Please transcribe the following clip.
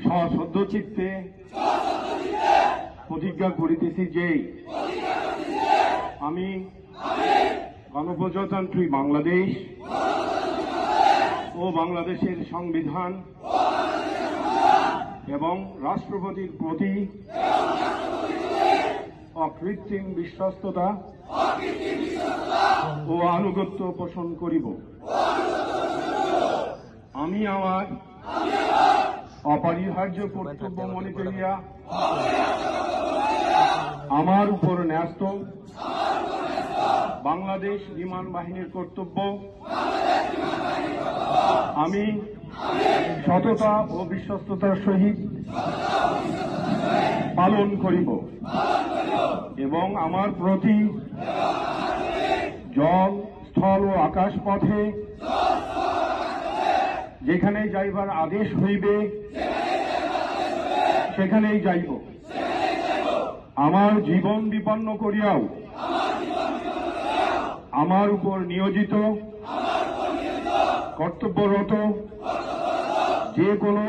সশ্রদ্ধ চিত্তে প্রতিজ্ঞা করিতেছি যে আমি গণপ্রজাতন্ত্রী বাংলাদেশ ও বাংলাদেশের সংবিধান এবং রাষ্ট্রপতির প্রতি অকৃত্রিম বিশ্বস্ততা ও আনুগত্য পোষণ করিব। আমি আমার অপরিহার্য কর্তব্য মনে করিয়া আমার উপর ন্যস্ত বাংলাদেশ বিমান বাহিনীর কর্তব্য আমি সততা ও বিশ্বস্ততার সহিত পালন করিব এবং আমার প্রতি জল, স্থল ও আকাশ পথে যেখানে যাইবার আদেশ হইবে সেখানেই যাইব। আমার জীবন বিপন্ন করিয়াও আমার উপর নিয়োজিত কর্তব্যরত যে কোনো